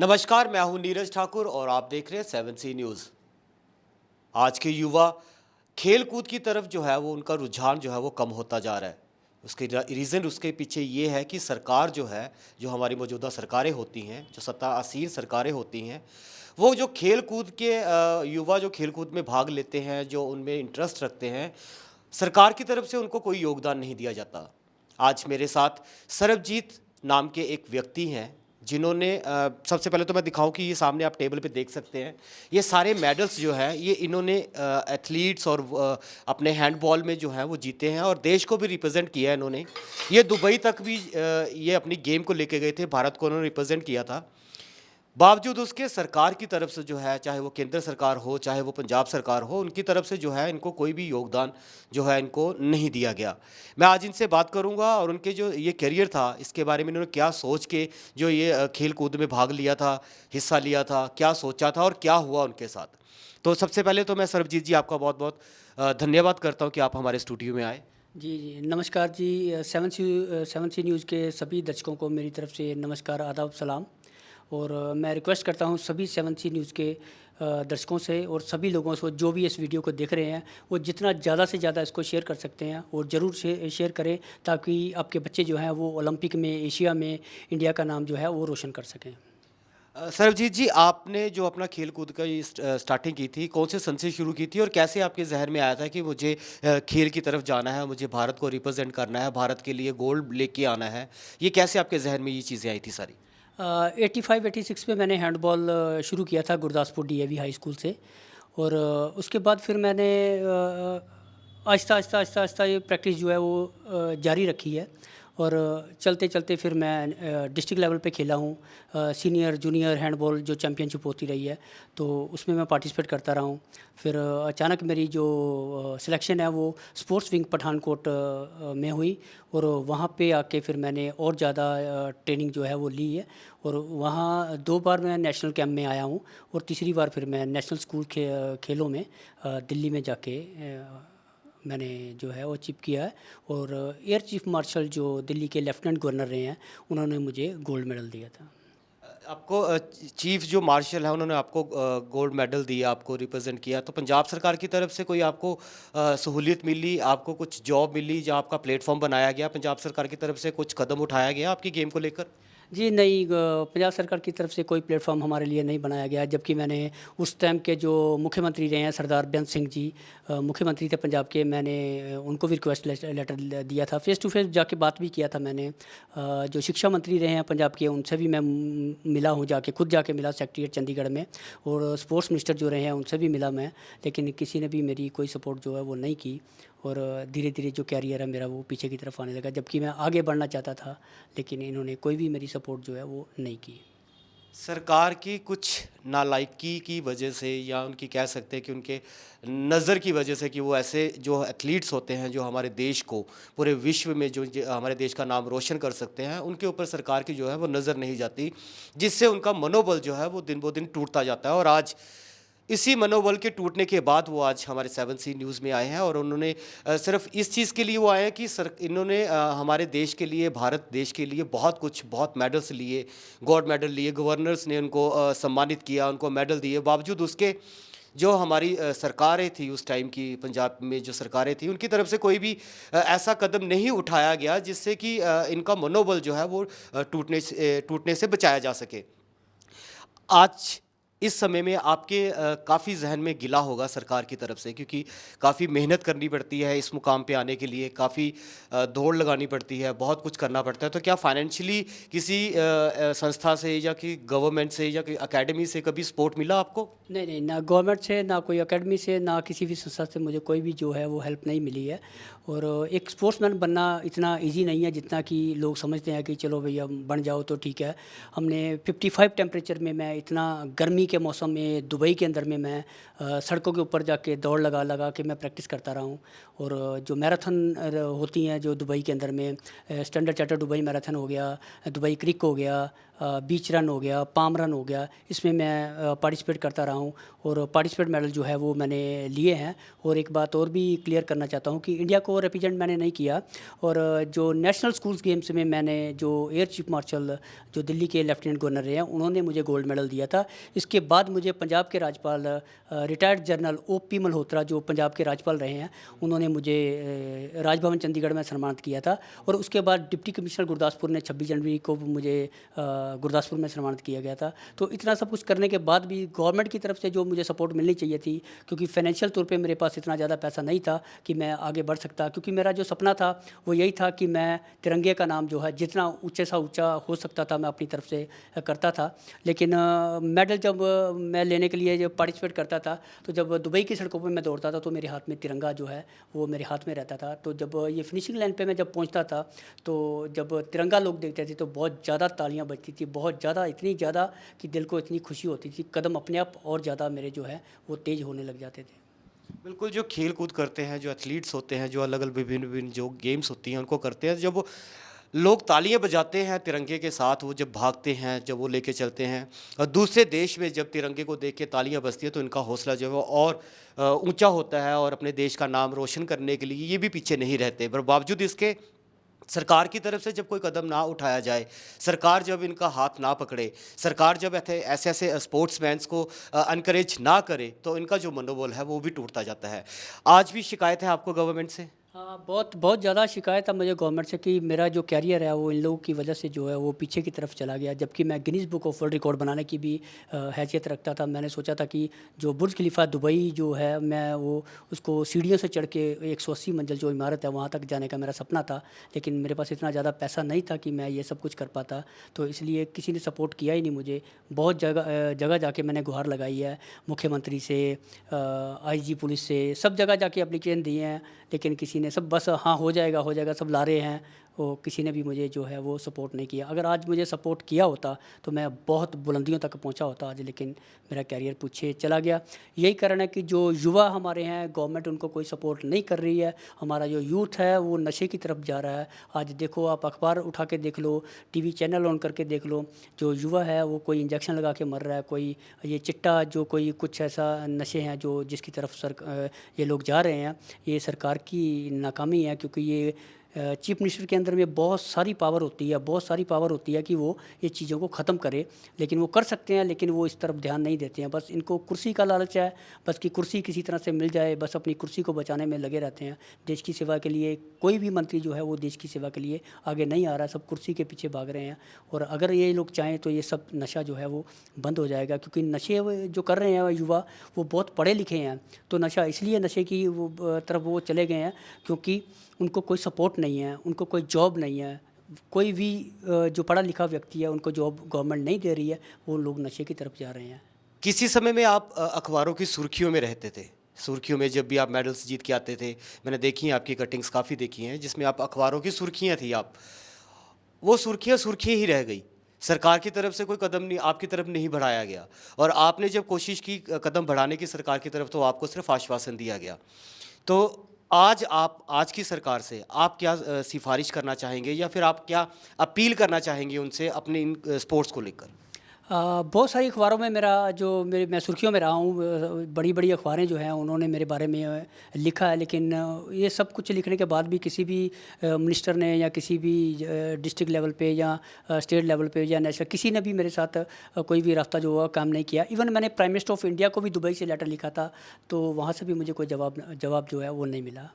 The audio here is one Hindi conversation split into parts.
नमस्कार, मैं हूं नीरज ठाकुर और आप देख रहे हैं 7C न्यूज़। आज के युवा खेल कूद की तरफ जो है वो उनका रुझान जो है वो कम होता जा रहा है। उसके रीज़न उसके पीछे ये है कि सरकार जो है, जो हमारी मौजूदा सरकारें होती हैं, जो सत्ता आसीन सरकारें होती हैं, वो जो खेल कूद के युवा जो खेल कूद में भाग लेते हैं, जो उनमें इंटरेस्ट रखते हैं, सरकार की तरफ से उनको कोई योगदान नहीं दिया जाता। आज मेरे साथ सरबजीत नाम के एक व्यक्ति हैं जिन्होंने सबसे पहले तो मैं दिखाऊं कि ये सामने आप टेबल पे देख सकते हैं। ये सारे मेडल्स जो हैं ये इन्होंने एथलीट्स और अपने हैंडबॉल में जो है वो जीते हैं और देश को भी रिप्रेजेंट किया है इन्होंने। ये दुबई तक भी ये अपनी गेम को लेके गए थे, भारत को उन्होंने रिप्रेजेंट किया था। बावजूद उसके सरकार की तरफ से जो है, चाहे वो केंद्र सरकार हो, चाहे वो पंजाब सरकार हो, उनकी तरफ से जो है इनको कोई भी योगदान जो है इनको नहीं दिया गया। मैं आज इनसे बात करूंगा और उनके जो ये करियर था इसके बारे में इन्होंने क्या सोच के जो ये खेल कूद में भाग लिया था, हिस्सा लिया था, क्या सोचा था और क्या हुआ उनके साथ। तो सबसे पहले तो मैं सरबजीत जी आपका बहुत बहुत धन्यवाद करता हूँ कि आप हमारे स्टूडियो में आए। जी जी, नमस्कार जी। सेवन सी न्यूज़ के सभी दर्शकों को मेरी तरफ से नमस्कार, आदाब, सलाम। और मैं रिक्वेस्ट करता हूँ सभी सेवन सी न्यूज़ के दर्शकों से और सभी लोगों से जो भी इस वीडियो को देख रहे हैं वो जितना ज़्यादा से ज़्यादा इसको शेयर कर सकते हैं और ज़रूर शेयर करें ताकि आपके बच्चे जो हैं वो ओलंपिक में, एशिया में इंडिया का नाम जो है वो रोशन कर सकें। सरबजीत जी, आपने जो अपना खेल कूद का ये स्टार्टिंग की थी, कौन से सन से शुरू की थी और कैसे आपके जहन में आया था कि मुझे खेल की तरफ जाना है, मुझे भारत को रिप्रेजेंट करना है, भारत के लिए गोल्ड लेके आना है? ये कैसे आपके जहन में ये चीज़ें आई थी सारी? 85-86 में मैंने हैंडबॉल शुरू किया था गुरदासपुर डीएवी हाई स्कूल से। और उसके बाद फिर मैंने आहिस्ता आहिस्ता आहिस्ता आहिस्ता ये प्रैक्टिस जो है वो जारी रखी है। और चलते चलते फिर मैं डिस्ट्रिक्ट लेवल पे खेला हूँ। सीनियर जूनियर हैंडबॉल जो चैम्पियनशिप होती रही है तो उसमें मैं पार्टिसिपेट करता रहा हूँ। फिर अचानक मेरी जो सिलेक्शन है वो स्पोर्ट्स विंग पठानकोट में हुई और वहाँ पे आके फिर मैंने और ज़्यादा ट्रेनिंग जो है वो ली है। और वहाँ 2 बार मैं नेशनल कैंप में आया हूँ और तीसरी बार फिर मैं नेशनल स्कूल खेलों में दिल्ली में जाके मैंने जो है वो अचीव किया है। और एयर चीफ मार्शल जो दिल्ली के लेफ्टिनेंट गवर्नर रहे हैं उन्होंने मुझे गोल्ड मेडल दिया था। आपको चीफ जो मार्शल है उन्होंने आपको गोल्ड मेडल दिया, आपको रिप्रेजेंट किया, तो पंजाब सरकार की तरफ से कोई आपको सहूलियत मिली, आपको कुछ जॉब मिली जहाँ आपका प्लेटफॉर्म बनाया गया, पंजाब सरकार की तरफ से कुछ कदम उठाया गया आपकी गेम को लेकर? जी नहीं, पंजाब सरकार की तरफ से कोई प्लेटफॉर्म हमारे लिए नहीं बनाया गया, जबकि मैंने उस टाइम के जो मुख्यमंत्री रहे हैं सरदार बेअंत सिंह जी, मुख्यमंत्री थे पंजाब के, मैंने उनको भी रिक्वेस्ट लेटर दिया था, फेस टू फेस जाके बात भी किया था मैंने। जो शिक्षा मंत्री रहे हैं पंजाब के उनसे भी मैं मिला हूँ, जाके खुद जाके मिला सेक्रेटेरिएट चंडीगढ़ में। और स्पोर्ट्स मिनिस्टर जो रहे हैं उनसे भी मिला मैं, लेकिन किसी ने भी मेरी कोई सपोर्ट जो है वो नहीं की। और धीरे धीरे जो कैरियर है मेरा वो पीछे की तरफ आने लगा, जबकि मैं आगे बढ़ना चाहता था, लेकिन इन्होंने कोई भी मेरी सपोर्ट जो है वो नहीं की। सरकार की कुछ नालायकी की वजह से या उनकी कह सकते हैं कि उनके नज़र की वजह से कि वो ऐसे जो एथलीट्स होते हैं जो हमारे देश को पूरे विश्व में जो हमारे देश का नाम रोशन कर सकते हैं, उनके ऊपर सरकार की जो है वो नज़र नहीं जाती, जिससे उनका मनोबल जो है वो दिन ब दिन टूटता जाता है। और आज इसी मनोबल के टूटने के बाद वो आज हमारे 7C न्यूज़ में आए हैं और उन्होंने सिर्फ इस चीज़ के लिए वो आए हैं कि इन्होंने हमारे देश के लिए, भारत देश के लिए बहुत कुछ, बहुत मेडल्स लिए, गोल्ड मेडल लिए, गवर्नर्स ने उनको सम्मानित किया, उनको मेडल दिए। बावजूद उसके जो हमारी सरकारें थी उस टाइम की, पंजाब में जो सरकारें थी, उनकी तरफ से कोई भी ऐसा कदम नहीं उठाया गया जिससे कि इनका मनोबल जो है वो टूटने से बचाया जा सके। आज इस समय में आपके काफ़ी ज़हन में गिला होगा सरकार की तरफ से, क्योंकि काफ़ी मेहनत करनी पड़ती है इस मुकाम पे आने के लिए, काफ़ी दौड़ लगानी पड़ती है, बहुत कुछ करना पड़ता है। तो क्या फाइनेंशियली किसी संस्था से या कि गवर्नमेंट से या कि एकेडमी से कभी सपोर्ट मिला आपको? नहीं नहीं, ना गवर्नमेंट से, ना कोई एकेडमी से, ना किसी भी संस्था से मुझे कोई भी जो है वो हेल्प नहीं मिली है। और एक स्पोर्ट्समैन बनना इतना इजी नहीं है जितना कि लोग समझते हैं कि चलो भैया बन जाओ तो ठीक है। हमने 55 टेम्परेचर में, मैं इतना गर्मी के मौसम में दुबई के अंदर में मैं सड़कों के ऊपर जाके दौड़ लगा लगा के मैं प्रैक्टिस करता रहा हूँ। और जो मैराथन होती हैं जो दुबई के अंदर में, स्टैंडर्ड चार्टर दुबई मैराथन हो गया, दुबई क्रिक हो गया, बीच रन हो गया, पाम रन हो गया, इसमें मैं पार्टिसिपेट करता रहा हूँ और पार्टिसिपेट मेडल जो है वो मैंने लिए हैं। और एक बात और भी क्लियर करना चाहता हूँ कि इंडिया को को रिप्रेजेंट मैंने नहीं किया। और जो नेशनल स्कूल्स गेम्स में मैंने जो एयर चीफ मार्शल जो दिल्ली के लेफ्टिनेंट गवर्नर रहे हैं, उन्होंने मुझे गोल्ड मेडल दिया था। इसके बाद मुझे पंजाब के राज्यपाल रिटायर्ड जनरल OP मल्होत्रा जो पंजाब के राज्यपाल रहे हैं, उन्होंने मुझे राजभवन चंडीगढ़ में सम्मानित किया था। और उसके बाद डिप्टी कमिश्नर गुरदासपुर ने 26 जनवरी को मुझे गुरदासपुर में सम्मानित किया गया था। तो इतना सब कुछ करने के बाद भी गवर्नमेंट की तरफ से जो मुझे सपोर्ट मिलनी चाहिए थी, क्योंकि फाइनेंशियल तौर पे मेरे पास इतना ज़्यादा पैसा नहीं था कि मैं आगे बढ़ सकता, क्योंकि मेरा जो सपना था वो यही था कि मैं तिरंगे का नाम जो है जितना ऊँचे सा ऊँचा हो सकता था मैं अपनी तरफ से करता था। लेकिन मेडल जब मैं लेने के लिए जब पार्टिसिपेट करता था, तो जब दुबई की सड़कों पर मैं दौड़ता था तो मेरे हाथ में तिरंगा जो है वो मेरे हाथ में रहता था। तो जब ये फिनिशिंग लाइन पे मैं जब पहुंचता था, तो जब तिरंगा लोग देखते थे तो बहुत ज़्यादा तालियां बजती थी, बहुत ज़्यादा, इतनी ज़्यादा कि दिल को इतनी खुशी होती थी, कदम अपने आप और ज़्यादा मेरे जो है वो तेज़ होने लग जाते थे। बिल्कुल, जो खेल कूद करते हैं, जो एथलीट्स होते हैं, जो अलग अलग विभिन्न विभिन्न जो गेम्स होती हैं उनको करते हैं, जब वो लोग तालियां बजाते हैं तिरंगे के साथ, वो जब भागते हैं, जब वो लेके चलते हैं और दूसरे देश में जब तिरंगे को देख के तालियां बजती है, तो इनका हौसला जो है वो और ऊंचा होता है और अपने देश का नाम रोशन करने के लिए ये भी पीछे नहीं रहते। पर बावजूद इसके सरकार की तरफ से जब कोई कदम ना उठाया जाए, सरकार जब इनका हाथ ना पकड़े, सरकार जब ऐसे ऐसे स्पोर्ट्समैन्स को अनकरेज ना करे, तो इनका जो मनोबल है वो भी टूटता जाता है। आज भी शिकायत है आपको गवर्नमेंट से? हाँ, बहुत बहुत ज़्यादा शिकायत है मुझे गवर्नमेंट से कि मेरा जो कैरियर है वो इन लोगों की वजह से जो है वो पीछे की तरफ चला गया। जबकि मैं Guinness book of world record बनाने की भी हैसियत रखता था। मैंने सोचा था कि जो बुर्ज खलीफा दुबई जो है, मैं वो उसको सीढ़ियों से चढ़ के 180 मंजिल जो इमारत है वहाँ तक जाने का मेरा सपना था। लेकिन मेरे पास इतना ज़्यादा पैसा नहीं था कि मैं ये सब कुछ कर पाता, तो इसलिए किसी ने सपोर्ट किया ही नहीं मुझे। बहुत जगह जगह जाके मैंने गुहार लगाई है, मुख्यमंत्री से, IG पुलिस से, सब जगह जाके एप्लीकेशन दिए हैं, लेकिन किसी ने, सब बस हाँ हो जाएगा सब ला रहे हैं, वो किसी ने भी मुझे जो है वो सपोर्ट नहीं किया। अगर आज मुझे सपोर्ट किया होता तो मैं बहुत बुलंदियों तक पहुंचा होता आज, लेकिन मेरा कैरियर पीछे चला गया। यही कारण है कि जो युवा हमारे हैं, गवर्नमेंट उनको कोई सपोर्ट नहीं कर रही है। हमारा जो यूथ है वो नशे की तरफ जा रहा है। आज देखो, आप अखबार उठा के देख लो, TV चैनल ऑन करके देख लो, जो युवा है वो कोई इंजेक्शन लगा के मर रहा है, कोई ये चिट्टा, जो कोई कुछ ऐसा नशे हैं जो जिसकी तरफ ये लोग जा रहे हैं। ये सरकार की नाकामी है, क्योंकि ये चीफ मिनिस्टर के अंदर में बहुत सारी पावर होती है कि वो ये चीज़ों को ख़त्म करे। लेकिन वो कर सकते हैं, लेकिन वो इस तरफ ध्यान नहीं देते हैं। बस इनको कुर्सी का लालच है, बस कि कुर्सी किसी तरह से मिल जाए, बस अपनी कुर्सी को बचाने में लगे रहते हैं। देश की सेवा के लिए कोई भी मंत्री जो है वो देश की सेवा के लिए आगे नहीं आ रहा, सब कुर्सी के पीछे भाग रहे हैं। और अगर ये लोग चाहें तो ये सब नशा जो है वो बंद हो जाएगा, क्योंकि नशे जो कर रहे हैं युवा वो बहुत पढ़े लिखे हैं। तो नशा इसलिए नशे की तरफ वो चले गए हैं क्योंकि उनको कोई सपोर्ट नहीं है, उनको कोई जॉब नहीं है। कोई भी जो पढ़ा लिखा व्यक्ति है उनको जॉब गवर्नमेंट नहीं दे रही है, वो लोग नशे की तरफ जा रहे हैं। किसी समय में आप अखबारों की सुर्खियों में रहते थे, सुर्खियों में जब भी आप मेडल्स जीत के आते थे, मैंने देखी हैं आपकी कटिंग्स काफ़ी देखी हैं जिसमें आप अखबारों की सुर्खियाँ थी, आप वो सुर्खियाँ ही रह गई। सरकार की तरफ से कोई कदम नहीं आपकी तरफ नहीं बढ़ाया गया, और आपने जब कोशिश की कदम बढ़ाने की सरकार की तरफ, तो आपको सिर्फ आश्वासन दिया गया। तो आज की सरकार से आप क्या सिफारिश करना चाहेंगे, या फिर आप क्या अपील करना चाहेंगे उनसे अपने इन स्पोर्ट्स को लेकर? बहुत सारी अखबारों में मैं सुर्खियों में रहा हूँ। बड़ी बड़ी अखबारें जो हैं उन्होंने मेरे बारे में लिखा है, लेकिन ये सब कुछ लिखने के बाद भी किसी भी मिनिस्टर ने या किसी भी डिस्ट्रिक्ट लेवल पे या स्टेट लेवल पे या नेशनल, किसी ने भी मेरे साथ कोई भी रास्ता जो हुआ काम नहीं किया। इवन मैंने प्राइम मिनिस्टर ऑफ इंडिया को भी दुबई से लेटर लिखा था, तो वहाँ से भी मुझे कोई जवाब जो है वो नहीं मिला।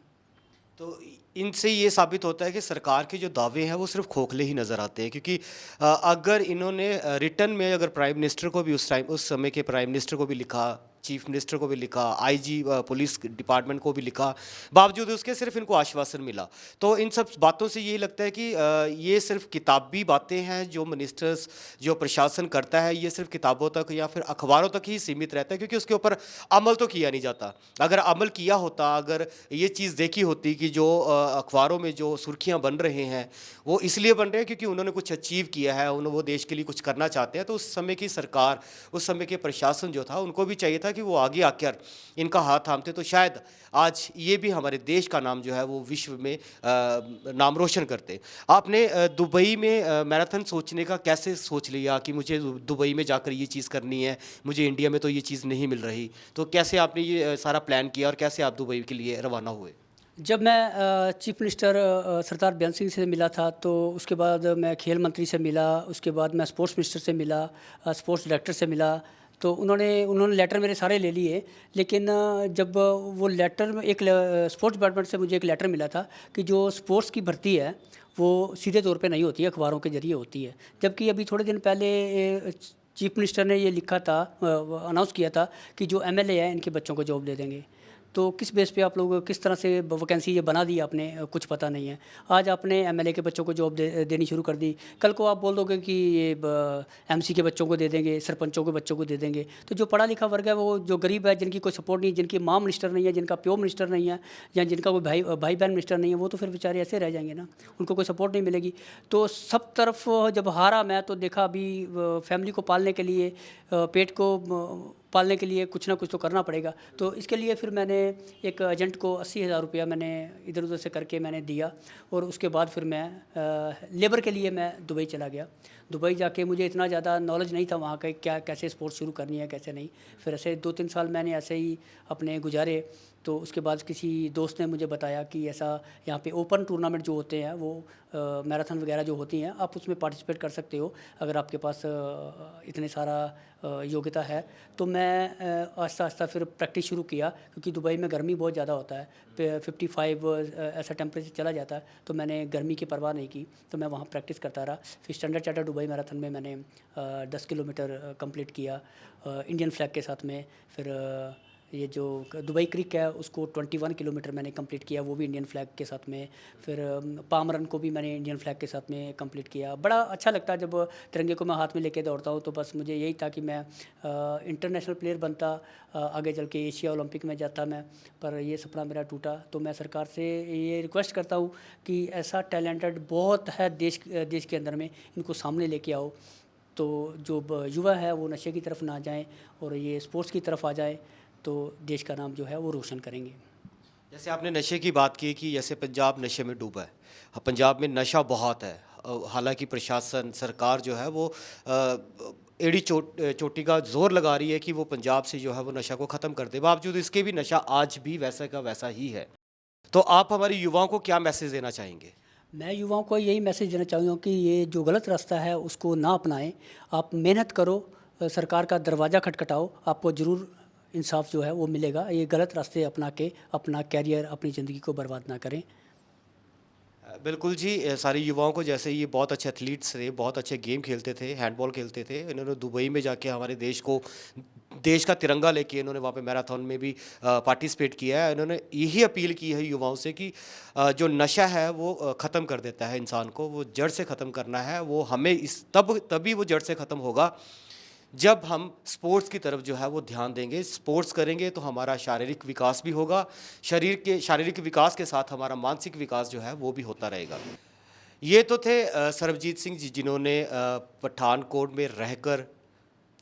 तो इनसे ये साबित होता है कि सरकार के जो दावे हैं वो सिर्फ खोखले ही नज़र आते हैं, क्योंकि अगर इन्होंने रिटर्न में अगर प्राइम मिनिस्टर को भी उस समय के प्राइम मिनिस्टर को भी लिखा, चीफ मिनिस्टर को भी लिखा, IG पुलिस डिपार्टमेंट को भी लिखा, बावजूद उसके सिर्फ इनको आश्वासन मिला। तो इन सब बातों से ये लगता है कि ये सिर्फ किताबी बातें हैं जो मिनिस्टर्स, जो प्रशासन करता है, ये सिर्फ किताबों तक या फिर अखबारों तक ही सीमित रहता है, क्योंकि उसके ऊपर अमल तो किया नहीं जाता। अगर अमल किया होता, अगर ये चीज़ देखी होती कि जो अखबारों में जो सुर्खियाँ बन रहे हैं वो इसलिए बन रहे हैं क्योंकि उन्होंने कुछ अचीव किया है, वो देश के लिए कुछ करना चाहते हैं, तो उस समय की सरकार, उस समय के प्रशासन जो था, उनको भी चाहिए था कि वो आगे आकर इनका हाथ थामते, तो शायद आज ये भी हमारे देश का नाम जो है वो विश्व में नाम रोशन करते। आपने दुबई में मैराथन सोचने का कैसे सोच लिया कि मुझे दुबई में जाकर ये चीज़ करनी है, मुझे इंडिया में तो ये चीज़ नहीं मिल रही, तो कैसे आपने ये सारा प्लान किया और कैसे आप दुबई के लिए रवाना हुए? जब मैं चीफ मिनिस्टर सरदार बेअंत सिंह से मिला था, तो उसके बाद मैं खेल मंत्री से मिला, उसके बाद मैं स्पोर्ट्स मिनिस्टर से मिला, स्पोर्ट्स डायरेक्टर से मिला। तो उन्होंने लेटर मेरे सारे ले लिए, लेकिन जब वो लेटर में स्पोर्ट्स डिपार्टमेंट से मुझे एक लेटर मिला था कि जो स्पोर्ट्स की भर्ती है वो सीधे तौर पे नहीं होती है, अखबारों के ज़रिए होती है। जबकि अभी थोड़े दिन पहले चीफ मिनिस्टर ने ये लिखा था, अनाउंस किया था कि जो एमएलए हैं इनके बच्चों को जॉब दे देंगे। तो किस बेस पे आप लोग किस तरह से वैकेंसी ये बना दी आपने, कुछ पता नहीं है। आज आपने एमएलए के बच्चों को जॉब देनी शुरू कर दी, कल को आप बोल दोगे कि ये एमसी के बच्चों को दे देंगे, सरपंचों के बच्चों को दे देंगे। तो जो पढ़ा लिखा वर्ग है, वो जो गरीब है, जिनकी कोई सपोर्ट नहीं, जिनकी माँ मिनिस्टर नहीं है, जिनका प्यो मिनिस्टर नहीं है, या जिनका कोई भाई बहन मिनिस्टर नहीं है, वो तो फिर बेचारे ऐसे रह जाएंगे ना, उनको कोई सपोर्ट नहीं मिलेगी। तो सब तरफ जब हारा मैं, तो देखा अभी फैमिली को पालने के लिए, पेट को पालने के लिए कुछ ना कुछ तो करना पड़ेगा। तो इसके लिए फिर मैंने एक एजेंट को 80,000 रुपया मैंने इधर उधर से करके मैंने दिया, और उसके बाद फिर मैं लेबर के लिए मैं दुबई चला गया। दुबई जाके मुझे इतना ज़्यादा नॉलेज नहीं था वहाँ का, क्या कैसे स्पोर्ट्स शुरू करनी है, कैसे नहीं। फिर ऐसे 2-3 साल मैंने ऐसे ही अपने गुजारे। तो उसके बाद किसी दोस्त ने मुझे बताया कि ऐसा यहाँ पे ओपन टूर्नामेंट जो होते हैं, वो मैराथन वगैरह जो होती हैं, आप उसमें पार्टिसिपेट कर सकते हो अगर आपके पास इतने सारा योग्यता है। तो मैं आहिस्ता आहिस्ता फिर प्रैक्टिस शुरू किया, क्योंकि दुबई में गर्मी बहुत ज़्यादा होता है, 55 ऐसा टेम्परेचर चला जाता है। तो मैंने गर्मी की परवाह नहीं की, तो मैं वहाँ प्रैक्टिस करता रहा। फिर स्टैंडर्ड चार्टर्ड दुबई मैराथन में मैंने 10 किलोमीटर कंप्लीट किया इंडियन फ्लैग के साथ में। फिर ये जो दुबई क्रिक है उसको 21 किलोमीटर मैंने कंप्लीट किया, वो भी इंडियन फ्लैग के साथ में। फिर पाम रन को भी मैंने इंडियन फ्लैग के साथ में कंप्लीट किया। बड़ा अच्छा लगता है जब तिरंगे को मैं हाथ में लेके दौड़ता हूँ। तो बस मुझे यही था कि मैं इंटरनेशनल प्लेयर बनता, आगे चल के एशिया ओलंपिक में जाता मैं, पर ये सपना मेरा टूटा। तो मैं सरकार से ये रिक्वेस्ट करता हूँ कि ऐसा टैलेंटेड बहुत है देश के अंदर में, इनको सामने लेके आओ, तो जो युवा है वो नशे की तरफ ना जाएँ और ये स्पोर्ट्स की तरफ आ जाए, तो देश का नाम जो है वो रोशन करेंगे। जैसे आपने नशे की बात की कि जैसे पंजाब नशे में डूबा है, पंजाब में नशा बहुत है। हालांकि प्रशासन सरकार जो है वो एड़ी चोटी का जोर लगा रही है कि वो पंजाब से जो है वो नशा को ख़त्म कर दे, बावजूद इसके भी नशा आज भी वैसा का वैसा ही है। तो आप हमारे युवाओं को क्या मैसेज देना चाहेंगे? मैं युवाओं को यही मैसेज देना चाहूँगा कि ये जो गलत रास्ता है उसको ना अपनाएं। आप मेहनत करो, सरकार का दरवाज़ा खटखटाओ, आपको ज़रूर इंसाफ जो है वो मिलेगा। ये गलत रास्ते अपना के अपना कैरियर, अपनी ज़िंदगी को बर्बाद ना करें। बिल्कुल जी, सारे युवाओं को, जैसे ये बहुत अच्छे एथलीट्स थे, बहुत अच्छे गेम खेलते थे, हैंडबॉल खेलते थे, इन्होंने दुबई में जाके हमारे देश का तिरंगा लेके इन्होंने वहाँ पे मैराथन में भी पार्टिसिपेट किया है। इन्होंने यही अपील की है युवाओं से कि जो नशा है वो ख़त्म कर देता है इंसान को, वो जड़ से ख़त्म करना है। वो हमें तभी वो जड़ से ख़त्म होगा जब हम स्पोर्ट्स की तरफ जो है वो ध्यान देंगे। स्पोर्ट्स करेंगे तो हमारा शारीरिक विकास भी होगा, शारीरिक विकास के साथ हमारा मानसिक विकास जो है वो भी होता रहेगा। ये तो थे सरबजीत सिंह जी, जिन्होंने पठानकोट में रहकर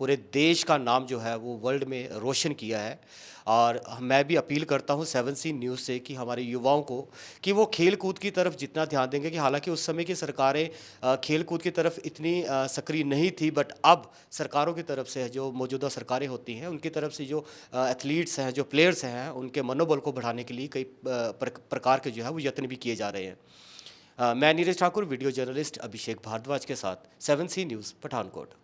पूरे देश का नाम जो है वो वर्ल्ड में रोशन किया है। और मैं भी अपील करता हूँ 7C न्यूज़ से कि हमारे युवाओं को कि वो खेल कूद की तरफ जितना ध्यान देंगे, कि हालांकि उस समय की सरकारें खेल कूद की तरफ इतनी सक्रिय नहीं थी, बट अब सरकारों की तरफ से, जो मौजूदा सरकारें होती हैं उनकी तरफ से जो एथलीट्स हैं, जो प्लेयर्स हैं, उनके मनोबल को बढ़ाने के लिए कई प्रकार के जो है वो यत्न भी किए जा रहे हैं। मैं नीरज ठाकुर, वीडियो जर्नलिस्ट अभिषेक भारद्वाज के साथ 7C न्यूज़ पठानकोट।